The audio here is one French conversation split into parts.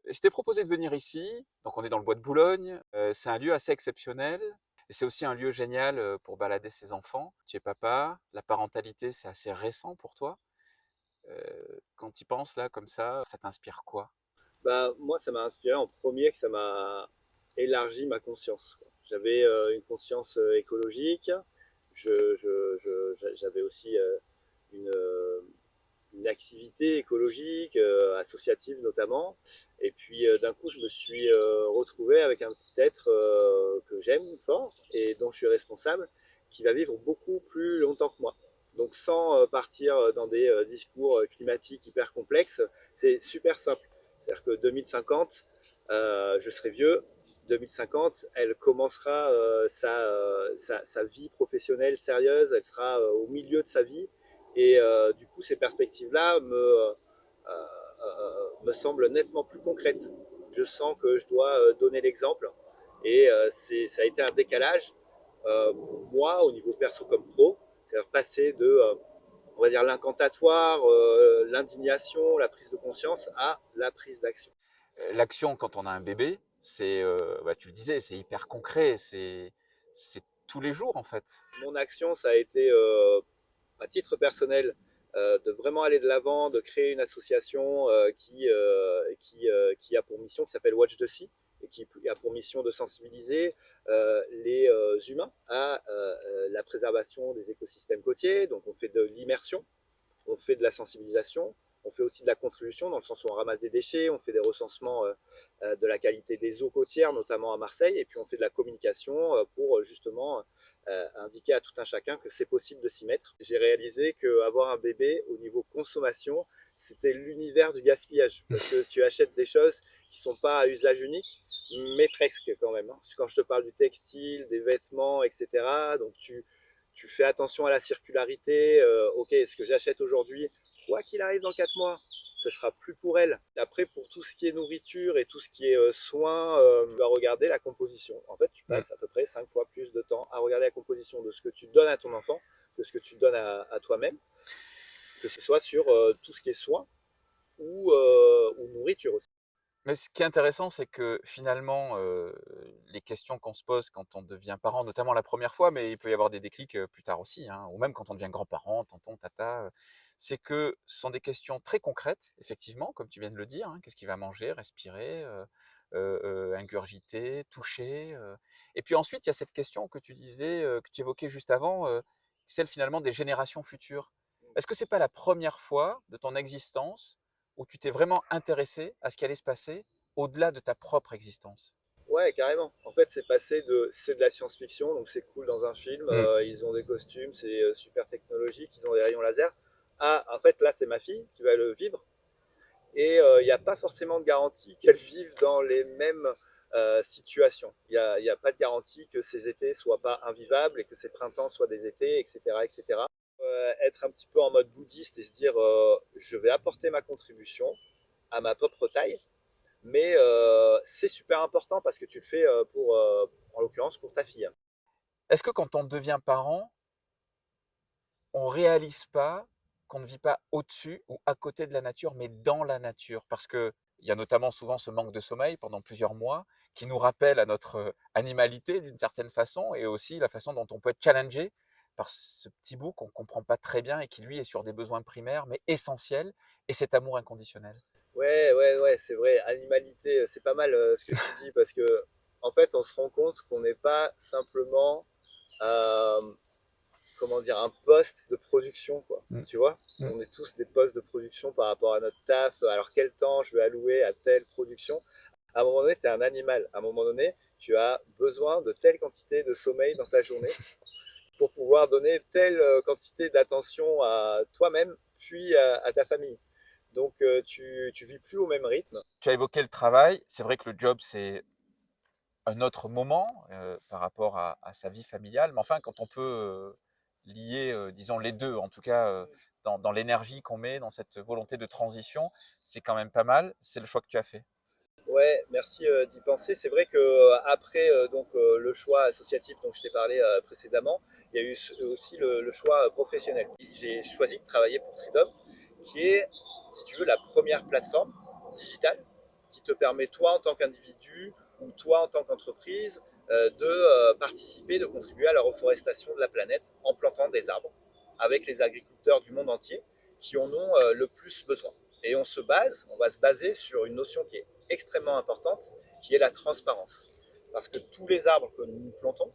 Je t'ai proposé de venir ici, donc on est dans le bois de Boulogne, c'est un lieu assez exceptionnel et c'est aussi un lieu génial, pour balader ses enfants. Tu es papa, la parentalité, c'est assez récent pour toi. Quand tu y penses là, comme ça t'inspire quoi? Bah, moi, ça m'a inspiré en premier que ça m'a élargi ma conscience, quoi. J'avais une conscience écologique. J'avais aussi une, euh, une activité écologique, associative notamment. Et puis d'un coup, je me suis retrouvé avec un petit être que j'aime fort et dont je suis responsable, qui va vivre beaucoup plus longtemps que moi. Donc sans partir dans des discours climatiques hyper complexes, c'est super simple. C'est-à-dire que 2050, je serai vieux. 2050, elle commencera sa vie professionnelle sérieuse, elle sera au milieu de sa vie. Et du coup, ces perspectives-là me semblent nettement plus concrètes. Je sens que je dois donner l'exemple. Et ça a été un décalage pour moi au niveau perso comme pro. C'est-à-dire passer de, on va dire, l'incantatoire, l'indignation, la prise de conscience à la prise d'action. L'action quand on a un bébé, c'est, bah, tu le disais, c'est hyper concret, c'est tous les jours en fait. Mon action, ça a été, à titre personnel, de vraiment aller de l'avant, de créer une association qui a pour mission, qui s'appelle Watch the Sea, et qui a pour mission de sensibiliser les humains à la préservation des écosystèmes côtiers. Donc on fait de l'immersion, on fait de la sensibilisation, on fait aussi de la contribution dans le sens où on ramasse des déchets, on fait des recensements de la qualité des eaux côtières, notamment à Marseille, et puis on fait de la communication pour justement indiquer à tout un chacun que c'est possible de s'y mettre. J'ai réalisé qu'avoir un bébé au niveau consommation, c'était l'univers du gaspillage, parce que tu achètes des choses qui ne sont pas à usage unique, mais presque quand même. Quand je te parle du textile, des vêtements, etc., donc tu fais attention à la circularité. Ok, ce que j'achète aujourd'hui, quoi qu'il arrive dans 4 mois, ce sera plus pour elle. Après, pour tout ce qui est nourriture et tout ce qui est soins, tu vas regarder la composition. En fait, tu Mmh. passes à peu près 5 fois plus de temps à regarder la composition de ce que tu donnes à ton enfant que ce que tu donnes à toi-même, que ce soit sur tout ce qui est soins ou nourriture aussi. Mais ce qui est intéressant, c'est que finalement, les questions qu'on se pose quand on devient parent, notamment la première fois, mais il peut y avoir des déclics, plus tard aussi, hein, ou même quand on devient grand-parent, tonton, tata, c'est que ce sont des questions très concrètes, effectivement, comme tu viens de le dire, hein. Qu'est-ce qu'il va manger, respirer, ingurgiter, toucher, et puis ensuite, il y a cette question que tu disais, que tu évoquais juste avant, celle finalement des générations futures. Est-ce que c'est pas la première fois de ton existence où tu t'es vraiment intéressé à ce qui allait se passer au-delà de ta propre existence? Ouais, carrément. En fait, c'est de la science-fiction, donc c'est cool dans un film. Mmh. Ils ont des costumes, c'est super technologique, ils ont des rayons laser. Ah, en fait, là, c'est ma fille qui va le vivre. Et il n'y a pas forcément de garantie qu'elle vive dans les mêmes situations. Il y a pas de garantie que ces étés soient pas invivables et que ces printemps soient des étés, etc., etc. Être un petit peu en mode bouddhiste et se dire je vais apporter ma contribution à ma propre taille, mais c'est super important parce que tu le fais en l'occurrence, pour ta fille. Est-ce que quand on devient parent, on réalise pas qu'on ne vit pas au-dessus ou à côté de la nature, mais dans la nature? Parce qu'il y a notamment souvent ce manque de sommeil pendant plusieurs mois qui nous rappelle à notre, animalité d'une certaine façon et aussi la façon dont on peut être challengé par ce petit bout qu'on comprend pas très bien et qui lui est sur des besoins primaires mais essentiels et cet amour inconditionnel. Ouais, ouais, ouais, c'est vrai. Animalité, c'est pas mal ce que tu dis parce que en fait, on se rend compte qu'on n'est pas simplement euh, comment dire, un poste de production, quoi. Mmh. Tu vois, Mmh. on est tous des postes de production par rapport à notre taf. Alors quel temps je vais allouer à telle production? À un moment donné, tu es un animal. À un moment donné, tu as besoin de telle quantité de sommeil dans ta journée pour pouvoir donner telle quantité d'attention à toi-même, puis à ta famille. Donc tu vis plus au même rythme. Tu as évoqué le travail. C'est vrai que le job, c'est un autre moment, par rapport à sa vie familiale. Mais enfin, quand on peut, lier, disons les 2, en tout cas, dans l'énergie qu'on met dans cette volonté de transition, c'est quand même pas mal. C'est le choix que tu as fait. Ouais, merci d'y penser. C'est vrai que après le choix associatif dont je t'ai parlé précédemment, il y a eu aussi le choix professionnel. J'ai choisi de travailler pour Freedom, qui est, si tu veux, la première plateforme digitale qui te permet, toi en tant qu'individu ou toi en tant qu'entreprise, de participer, de contribuer à la reforestation de la planète en plantant des arbres avec les agriculteurs du monde entier qui en ont le plus besoin. Et on va se baser sur une notion qui est extrêmement importante, qui est la transparence. Parce que tous les arbres que nous plantons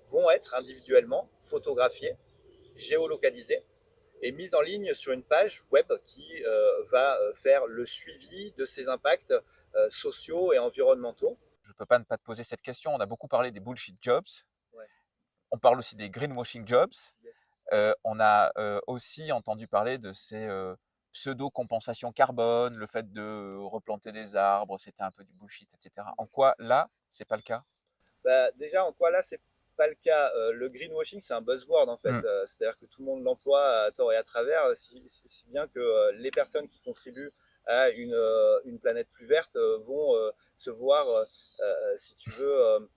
vont être individuellement photographiés, géolocalisés et mis en ligne sur une page web qui va faire le suivi de ces impacts sociaux et environnementaux. Je ne peux pas ne pas te poser cette question. On a beaucoup parlé des bullshit jobs. Ouais. On parle aussi des greenwashing jobs. Yes. On a aussi entendu parler de ces pseudo-compensations carbone, le fait de replanter des arbres, c'était un peu du bullshit, etc. En quoi, là, c'est pas le cas? Bah, déjà, en quoi là, c'est pas le cas. Le greenwashing, c'est un buzzword en fait. Mm. C'est-à-dire que tout le monde l'emploie à tort et à travers, si bien que les personnes qui contribuent à une planète plus verte vont se voir, si tu veux,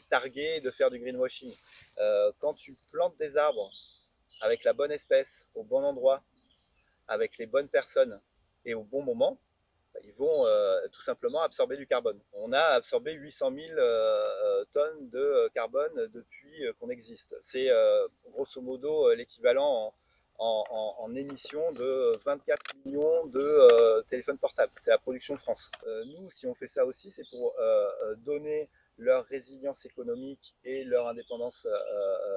targuer de faire du greenwashing. Quand tu plantes des arbres avec la bonne espèce, au bon endroit, avec les bonnes personnes et au bon moment, ils vont tout simplement absorber du carbone. On a absorbé 800 000 tonnes de carbone depuis qu'on existe. C'est grosso modo l'équivalent en émissions de 24 millions de téléphones portables. C'est la production de France. Nous, si on fait ça aussi, c'est pour donner leur résilience économique et leur indépendance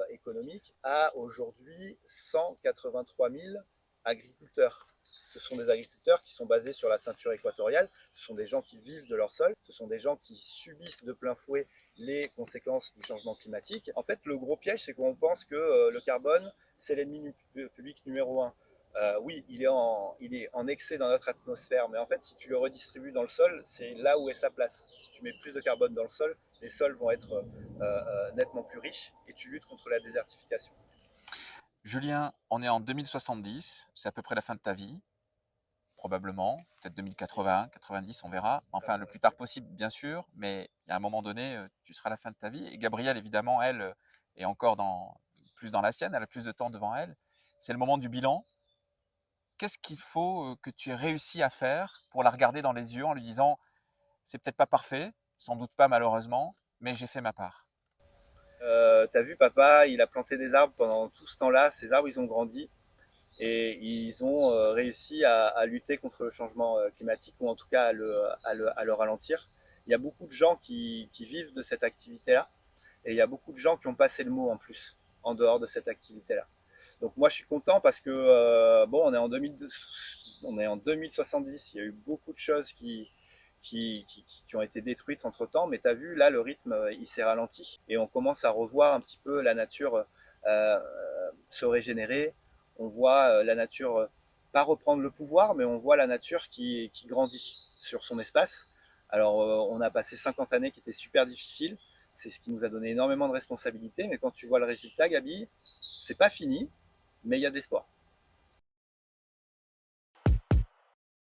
économique à aujourd'hui 183 000 agriculteurs. Ce sont des agriculteurs qui sont basés sur la ceinture équatoriale, ce sont des gens qui vivent de leur sol, ce sont des gens qui subissent de plein fouet les conséquences du changement climatique. En fait, le gros piège, c'est qu'on pense que le carbone, c'est l'ennemi public numéro un. Oui, il est en excès dans notre atmosphère, mais en fait, si tu le redistribues dans le sol, c'est là où est sa place. Si tu mets plus de carbone dans le sol, les sols vont être nettement plus riches et tu luttes contre la désertification. Julien, on est en 2070, c'est à peu près la fin de ta vie, probablement, peut-être 2080, 90, on verra. Enfin, le plus tard possible, bien sûr, mais à un moment donné, tu seras à la fin de ta vie. Et Gabrielle, évidemment, elle, est encore plus dans la sienne, elle a plus de temps devant elle. C'est le moment du bilan. Qu'est-ce qu'il faut que tu aies réussi à faire pour la regarder dans les yeux en lui disant, c'est peut-être pas parfait, sans doute pas malheureusement, mais j'ai fait ma part. T'as vu, papa, il a planté des arbres pendant tout ce temps-là. Ces arbres, ils ont grandi et ils ont réussi à lutter contre le changement climatique ou en tout cas à le ralentir. Il y a beaucoup de gens qui vivent de cette activité-là et il y a beaucoup de gens qui ont passé le mot en plus, en dehors de cette activité-là. Donc moi, je suis content parce que, bon, on est en 2070, il y a eu beaucoup de choses qui ont été détruites entre-temps, mais tu as vu, là, le rythme, il s'est ralenti et on commence à revoir un petit peu la nature se régénérer. On voit la nature pas reprendre le pouvoir, mais on voit la nature qui grandit sur son espace. Alors, on a passé 50 années qui étaient super difficiles. C'est ce qui nous a donné énormément de responsabilités. Mais quand tu vois le résultat, Gabi, c'est pas fini, mais il y a de l'espoir.